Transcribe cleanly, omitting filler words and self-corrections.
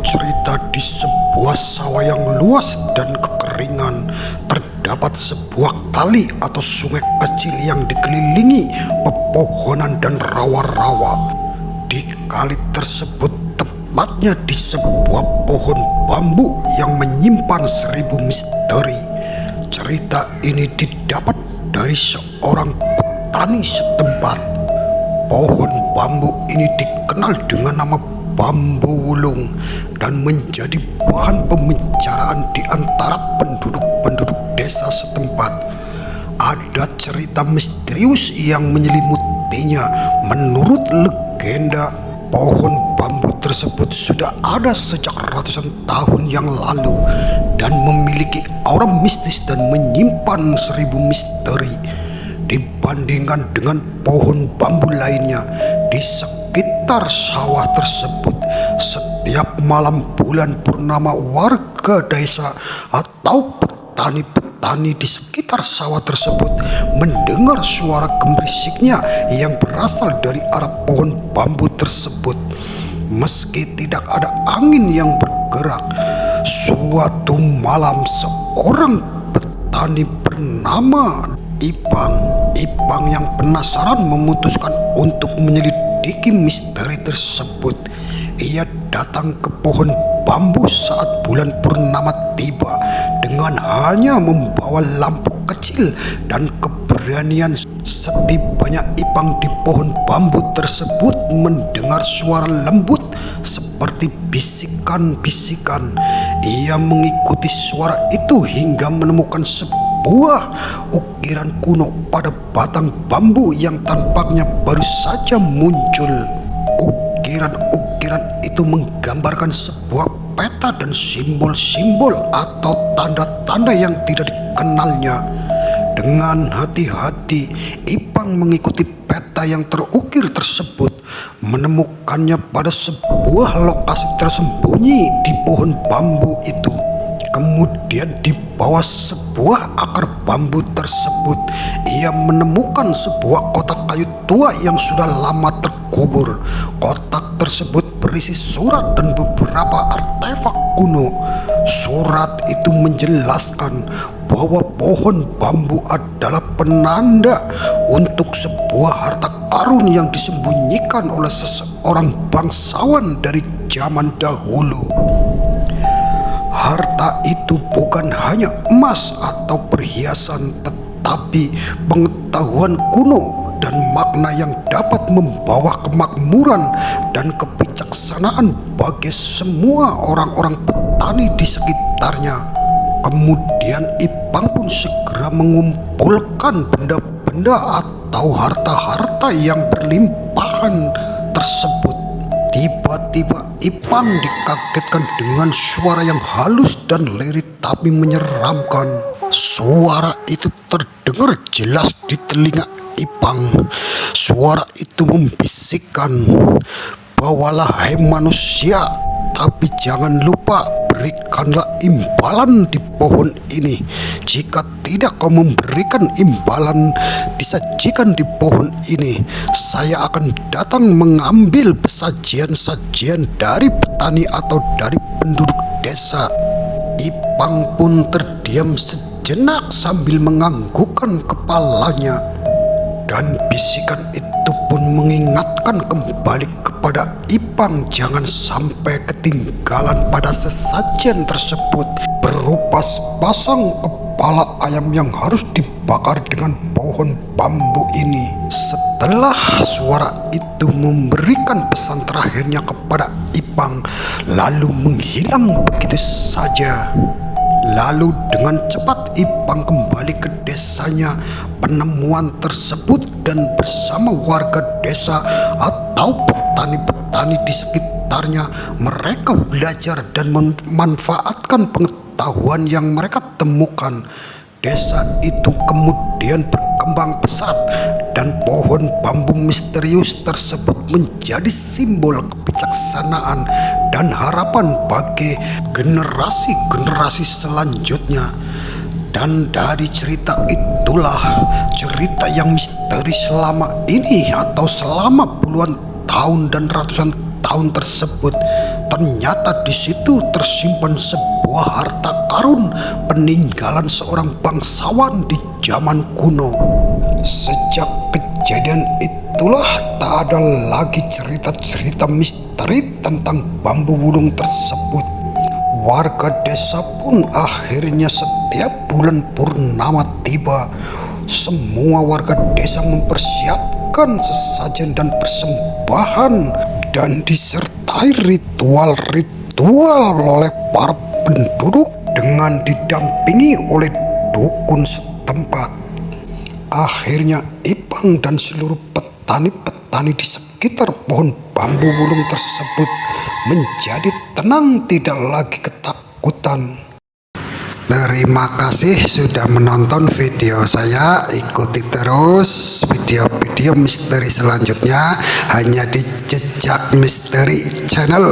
cerita di sebuah sawah yang luas dan kekeringan, terdapat sebuah kali atau sungai kecil yang dikelilingi pepohonan dan rawa-rawa. Di kali tersebut, tepatnya di sebuah pohon bambu yang menyimpan 1000 misteri. Cerita ini didapat dari seorang petani setempat. Pohon bambu ini dikenal dengan nama bambu wulung dan menjadi bahan pembicaraan di antara penduduk-penduduk desa setempat. Ada cerita misterius yang menyelimutinya. Menurut legenda, pohon bambu tersebut sudah ada sejak ratusan tahun yang lalu dan memiliki aura mistis dan menyimpan 1000 misteri. Dibandingkan dengan pohon bambu lainnya di sekitar sawah tersebut, setiap malam bulan purnama warga desa atau petani-petani di sekitar sawah tersebut mendengar suara gembirisiknya yang berasal dari arah pohon bambu tersebut. Meski tidak ada angin yang bergerak, suatu malam seorang petani bernama Ipang yang penasaran memutuskan untuk menyelidiki misteri tersebut. Ia datang ke pohon bambu saat bulan purnama tiba dengan hanya membawa lampu kecil dan keberanian. Setibanya Ipang di pohon bambu tersebut mendengar suara lembut seperti bisikan-bisikan. Ia mengikuti suara itu hingga menemukan sebuah ukiran kuno pada batang bambu yang tampaknya baru saja muncul. Ukiran-ukiran itu menggambarkan sebuah peta dan simbol-simbol atau tanda-tanda yang tidak dikenalnya. Dengan hati-hati, Ipang mengikuti peta yang terukir tersebut, menemukannya pada sebuah lokasi tersembunyi di pohon bambu itu. Kemudian di bawah sebuah akar bambu tersebut, ia menemukan sebuah kotak kayu tua yang sudah lama terkubur. Kotak tersebut berisi surat dan beberapa artefak kuno. Surat itu menjelaskan bahwa pohon bambu adalah penanda untuk sebuah harta karun yang disembunyikan oleh seseorang bangsawan dari zaman dahulu. Harta itu bukan hanya emas atau perhiasan, tetapi pengetahuan kuno dan makna yang dapat membawa kemakmuran dan kebijaksanaan bagi semua orang-orang petani di sekitarnya. Kemudian Ipang pun segera mengumpulkan benda-benda atau harta-harta yang berlimpahan tersebut. Tiba-tiba Ipang dikagetkan dengan suara yang halus dan lirih tapi menyeramkan. Suara itu terdengar jelas di telinga Ipang. Suara itu membisikkan, "Bawalah hai manusia, tapi jangan lupa berikanlah imbalan di pohon ini. Jika tidak kau memberikan imbalan disajikan di pohon ini, saya akan datang mengambil sajian-sajian dari petani atau dari penduduk desa." Ipang pun terdiam sejenak sambil menganggukkan kepalanya. Dan bisikan itu pun mengingatkan kembali kepada Ipang jangan sampai ketinggalan pada sesajian tersebut berupa sepasang kepala ayam yang harus dibakar dengan pohon bambu ini. Setelah suara itu memberikan pesan terakhirnya kepada Ipang, lalu menghilang begitu saja. Lalu dengan cepat Ipang kembali ke desanya. Penemuan tersebut dan bersama warga desa atau petani-petani di sekitarnya, mereka belajar dan memanfaatkan pengetahuan yang mereka temukan. Desa itu kemudian berkembang pesat dan pohon bambu misterius tersebut menjadi simbol kebijaksanaan dan harapan bagi generasi-generasi selanjutnya. Dan dari cerita itulah cerita yang misteri selama ini atau selama puluhan tahun dan ratusan tahun tersebut ternyata di situ tersimpan sebuah harta karun peninggalan seorang bangsawan di zaman kuno. Sejak kejadian itulah tak ada lagi cerita-cerita misteri tentang bambu wulung tersebut. Warga desa pun akhirnya setiap bulan purnama tiba, semua warga desa mempersiapkan sesajen dan persembahan dan disertai ritual-ritual oleh para penduduk dengan didampingi oleh dukun setempat. Akhirnya Ipang dan seluruh petani-petani di sekitar pohon bambu wulung tersebut menjadi tenang, tidak lagi ketakutan. Terima kasih sudah menonton video saya. Ikuti terus video-video misteri selanjutnya hanya di Jejak Misteri Channel.